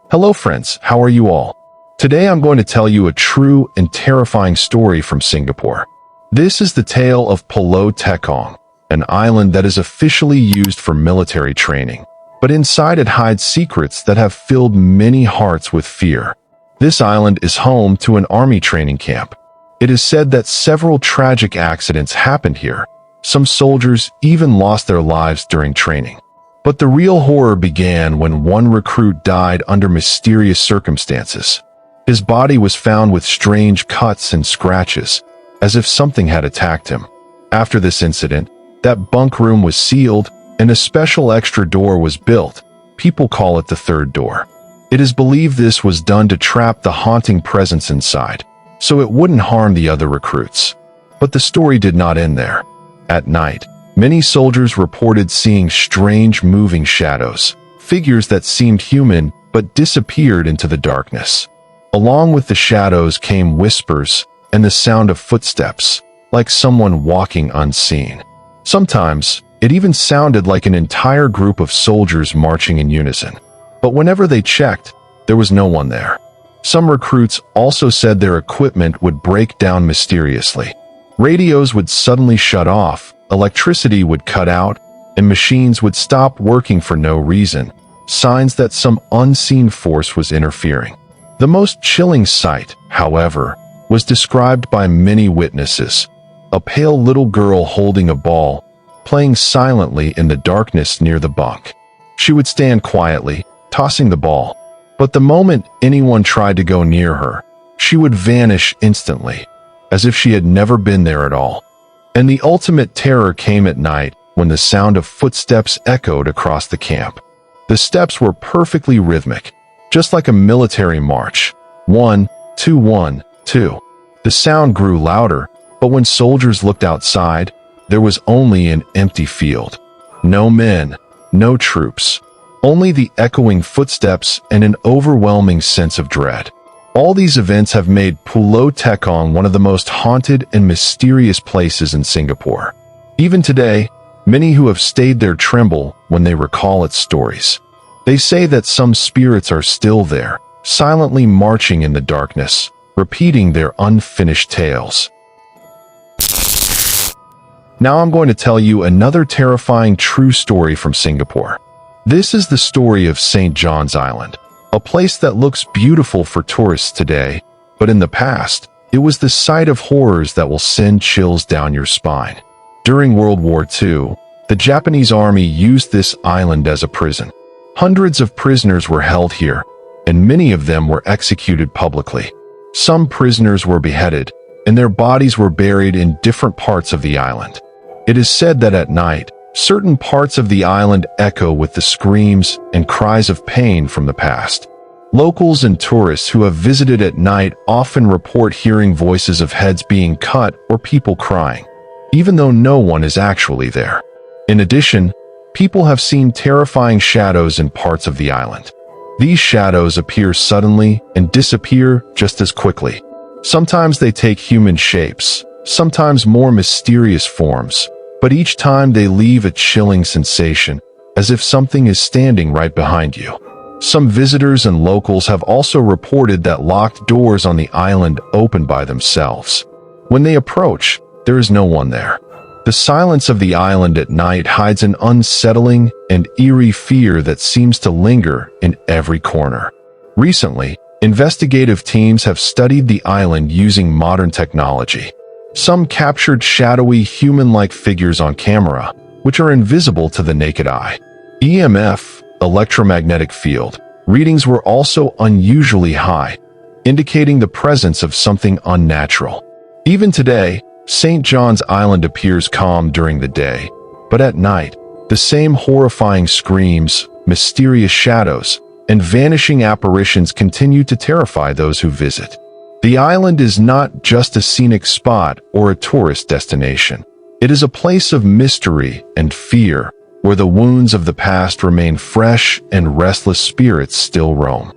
Hello friends, how are you all? Today I'm going to tell you a true and terrifying story from Singapore. This is the tale of Pulau Tekong, an island that is officially used for military training. But inside it hides secrets that have filled many hearts with fear. This island is home to an army training camp. It is said that several tragic accidents happened here. Some soldiers even lost their lives during training. But the real horror began when one recruit died under mysterious circumstances. His body was found with strange cuts and scratches, as if something had attacked him. After this incident, that bunk room was sealed and a special extra door was built. People call it the third door. It is believed this was done to trap the haunting presence inside, so it wouldn't harm the other recruits. But the story did not end there. At night, many soldiers reported seeing strange moving shadows, figures that seemed human but disappeared into the darkness. Along with the shadows came whispers and the sound of footsteps, like someone walking unseen. Sometimes, it even sounded like an entire group of soldiers marching in unison. But whenever they checked, there was no one there. Some recruits also said their equipment would break down mysteriously. Radios would suddenly shut off, electricity would cut out, and machines would stop working for no reason, signs that some unseen force was interfering. The most chilling sight, however, was described by many witnesses. A pale little girl holding a ball, playing silently in the darkness near the bunk. She would stand quietly, tossing the ball, but the moment anyone tried to go near her, she would vanish instantly, as if she had never been there at all. And the ultimate terror came at night when the sound of footsteps echoed across the camp. The steps were perfectly rhythmic, just like a military march. 1, 2, 1, 2. The sound grew louder, but when soldiers looked outside, there was only an empty field. No men, no troops, only the echoing footsteps and an overwhelming sense of dread. All these events have made Pulau Tekong one of the most haunted and mysterious places in Singapore. Even today, many who have stayed there tremble when they recall its stories. They say that some spirits are still there, silently marching in the darkness, repeating their unfinished tales. Now I'm going to tell you another terrifying true story from Singapore. This is the story of St. John's Island, a place that looks beautiful for tourists today, but in the past, it was the site of horrors that will send chills down your spine. During World War II, the Japanese army used this island as a prison. Hundreds of prisoners were held here, and many of them were executed publicly. Some prisoners were beheaded, and their bodies were buried in different parts of the island. It is said that at night, certain parts of the island echo with the screams and cries of pain from the past. Locals and tourists who have visited at night often report hearing voices of heads being cut or people crying, even though no one is actually there. In addition, people have seen terrifying shadows in parts of the island. These shadows appear suddenly and disappear just as quickly. Sometimes they take human shapes, sometimes more mysterious forms, but each time they leave a chilling sensation, as if something is standing right behind you. Some visitors and locals have also reported that locked doors on the island open by themselves. When they approach, there is no one there. The silence of the island at night hides an unsettling and eerie fear that seems to linger in every corner. Recently, investigative teams have studied the island using modern technology. Some captured shadowy human-like figures on camera, which are invisible to the naked eye. EMF, electromagnetic field, readings were also unusually high, indicating the presence of something unnatural. Even today, St. John's Island appears calm during the day, but at night, the same horrifying screams, mysterious shadows, and vanishing apparitions continue to terrify those who visit. The island is not just a scenic spot or a tourist destination. It is a place of mystery and fear, where the wounds of the past remain fresh and restless spirits still roam.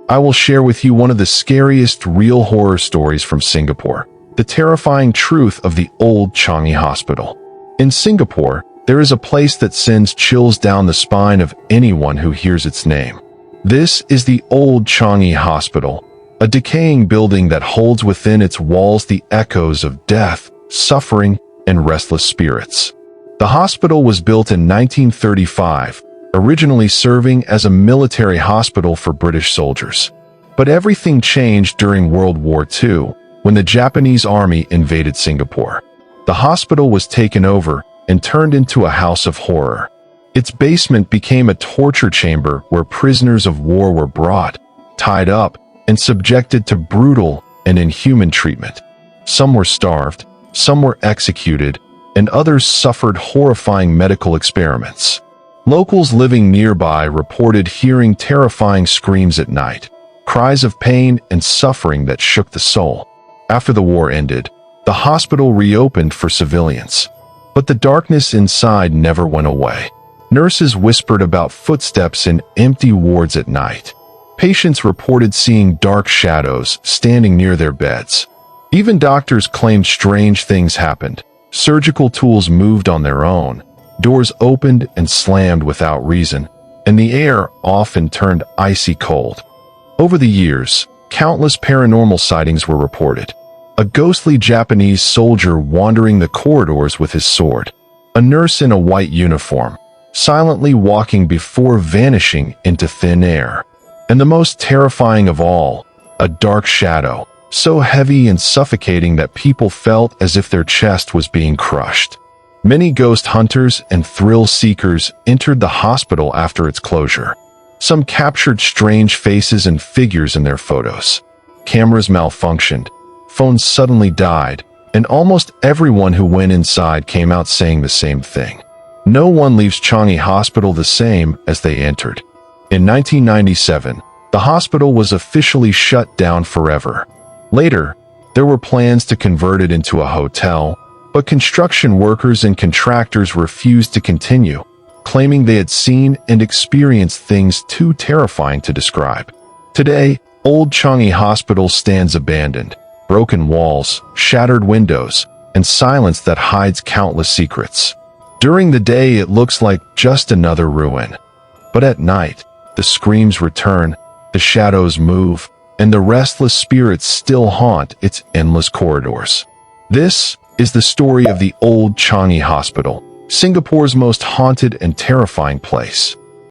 I will share with you one of the scariest real horror stories from Singapore, the terrifying truth of the old Changi Hospital. In Singapore, there is a place that sends chills down the spine of anyone who hears its name. This is the old Changi Hospital, a decaying building that holds within its walls the echoes of death, suffering, and restless spirits. The hospital was built in 1935, originally serving as a military hospital for British soldiers. But everything changed during World War II, when the Japanese army invaded Singapore. The hospital was taken over and turned into a house of horror. Its basement became a torture chamber where prisoners of war were brought, tied up, and subjected to brutal and inhuman treatment. Some were starved, some were executed, and others suffered horrifying medical experiments. Locals living nearby reported hearing terrifying screams at night, cries of pain and suffering that shook the soul. After the war ended, the hospital reopened for civilians. But the darkness inside never went away. Nurses whispered about footsteps in empty wards at night. Patients reported seeing dark shadows standing near their beds. Even doctors claimed strange things happened. Surgical tools moved on their own. Doors opened and slammed without reason, and the air often turned icy cold. Over the years, countless paranormal sightings were reported. A ghostly Japanese soldier wandering the corridors with his sword. A nurse in a white uniform, silently walking before vanishing into thin air. And the most terrifying of all, a dark shadow, so heavy and suffocating that people felt as if their chest was being crushed. Many ghost hunters and thrill seekers entered the hospital after its closure. Some captured strange faces and figures in their photos. Cameras malfunctioned, phones suddenly died, and almost everyone who went inside came out saying the same thing. No one leaves Changi Hospital the same as they entered. In 1997, the hospital was officially shut down forever. Later, there were plans to convert it into a hotel, but construction workers and contractors refused to continue, claiming they had seen and experienced things too terrifying to describe. Today, old Changi Hospital stands abandoned. Broken walls, shattered windows, and silence that hides countless secrets. During the day, it looks like just another ruin. But at night, the screams return, the shadows move, and the restless spirits still haunt its endless corridors. This is the story of the old Changi Hospital, Singapore's most haunted and terrifying place.